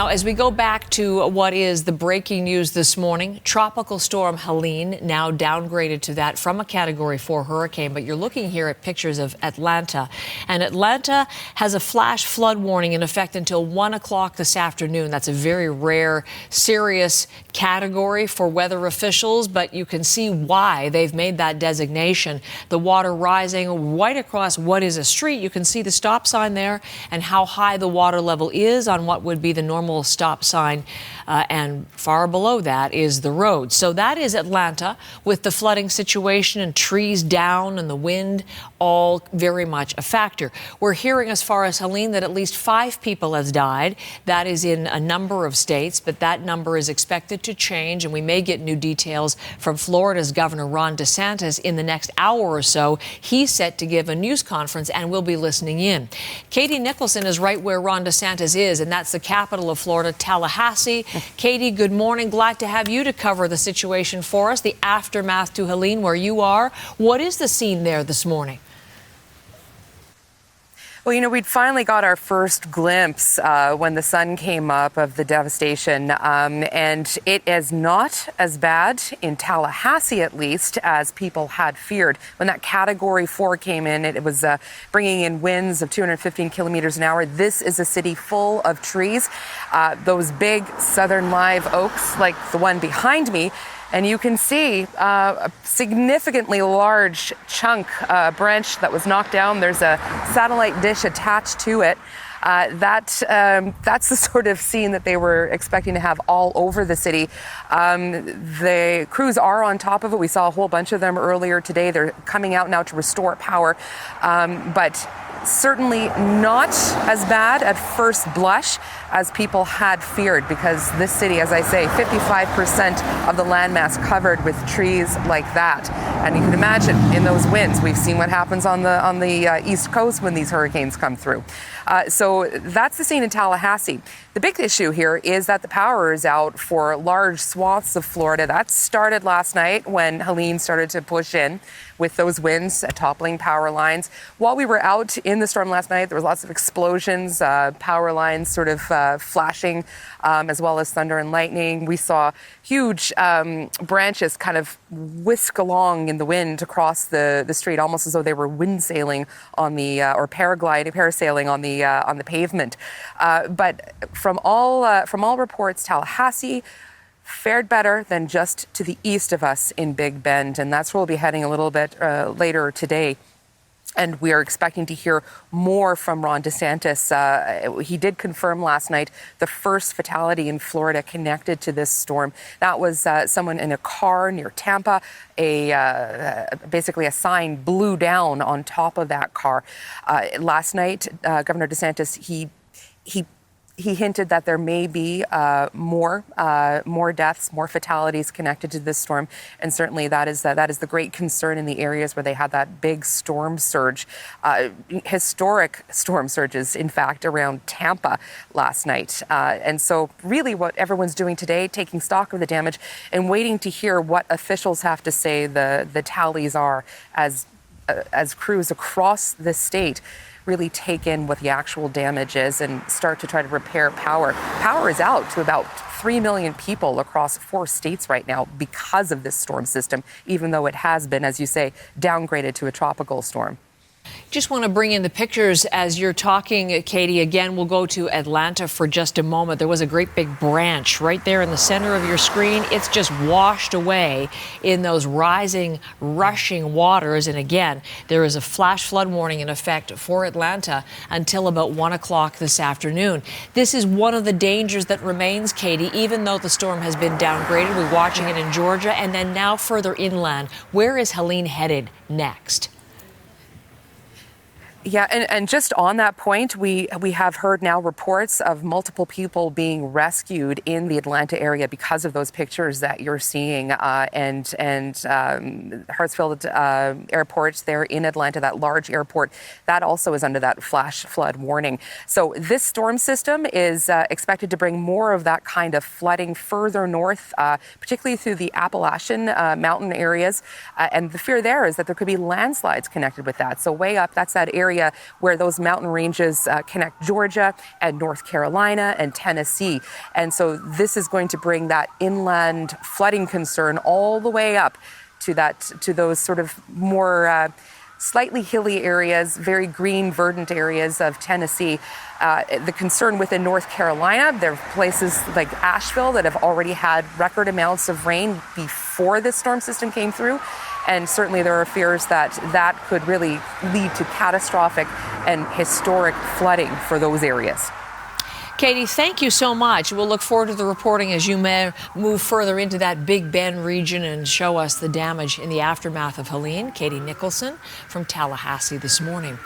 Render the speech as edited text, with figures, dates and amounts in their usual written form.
Now, as we go back to what is the breaking news this morning, Tropical Storm Helene now downgraded to that from a Category 4 hurricane. But you're looking here at pictures of Atlanta. And Atlanta has a flash flood warning in effect until 1 o'clock this afternoon. That's a very rare, serious category for weather officials. But you can see why they've made that designation. The water rising right across what is a street. You can see the stop sign there and how high the water level is on what would be the normal stop sign, and far below that is the road. So that is Atlanta, with the flooding situation and trees down and the wind all very much a factor. We're hearing as far as Helene that at least 5 people has died. That is in a number of states, but that number is expected to change, and we may get new details from Florida's Governor Ron DeSantis in the next hour or so. He's set to give a news conference, and we'll be listening in. Katie Nicholson is right where Ron DeSantis is, and that's the capital of Florida, Tallahassee. Katie, good morning. Glad to have you to cover the situation for us, the aftermath to Helene, where you are. What is the scene there this morning? Well, we'd finally got our first glimpse when the sun came up of the devastation, and it is not as bad in Tallahassee, at least, as people had feared. When that Category 4 came in, it was bringing in winds of 215 kilometers an hour. This is a city full of trees, those big southern live oaks like the one behind me. And you can see a significantly large chunk, branch that was knocked down. There's a satellite dish attached to it. That's the sort of scene that they were expecting to have all over the city. The crews are on top of it. We saw a whole bunch of them earlier today. They're coming out now to restore power. But certainly not as bad at first blush as people had feared, because this city, as I say, 55% of the landmass covered with trees like that. And you can imagine in those winds, we've seen what happens on the East Coast when these hurricanes come through. So that's the scene in Tallahassee. The big issue here is that the power is out for large swaths of Florida. That started last night when Helene started to push in with those winds toppling power lines. While we were out in the storm last night, there was lots of explosions, power lines sort of flashing, as well as thunder and lightning. We saw huge branches kind of whisk along in the wind across the street, almost as though they were wind sailing on the or parasailing on the pavement. But from all reports, Tallahassee fared better than just to the east of us in Big Bend, and that's where we'll be heading a little bit later today. And we are expecting to hear more from Ron DeSantis. He did confirm last night the first fatality in Florida connected to this storm. That was someone in a car near Tampa. Basically a sign blew down on top of that car. Last night, Governor DeSantis, he hinted that there may be more deaths, more fatalities connected to this storm, and certainly that is the great concern in the areas where they had that big storm surge, historic storm surges, in fact, around Tampa last night. And so, really, what everyone's doing today, taking stock of the damage and waiting to hear what officials have to say the tallies are as crews across the state really take in what the actual damage is and start to try to repair power. Power is out to about 3 million people across 4 states right now because of this storm system, even though it has been, as you say, downgraded to a tropical storm. Just want to bring in the pictures as you're talking, Katie. Again, we'll go to Atlanta for just a moment. There was a great big branch right there in the center of your screen. It's just washed away in those rising, rushing waters. And again, there is a flash flood warning in effect for Atlanta until about 1 o'clock this afternoon. This is one of the dangers that remains, Katie, even though the storm has been downgraded. We're watching it in Georgia and then now further inland. Where is Helene headed next? Yeah, and just on that point, we have heard now reports of multiple people being rescued in the Atlanta area because of those pictures that you're seeing, and Hartsfield Airport there in Atlanta, that large airport, that also is under that flash flood warning. So this storm system is expected to bring more of that kind of flooding further north, particularly through the Appalachian mountain areas, and the fear there is that there could be landslides connected with that. So way up, that's that area area where those mountain ranges connect Georgia and North Carolina and Tennessee. And so this is going to bring that inland flooding concern all the way up to those sort of more slightly hilly areas, very green, verdant areas of Tennessee. The concern within North Carolina, there are places like Asheville that have already had record amounts of rain before this storm system came through. And certainly there are fears that that could really lead to catastrophic and historic flooding for those areas. Katie, thank you so much. We'll look forward to the reporting as you may move further into that Big Bend region and show us the damage in the aftermath of Helene. Katie Nicholson from Tallahassee this morning.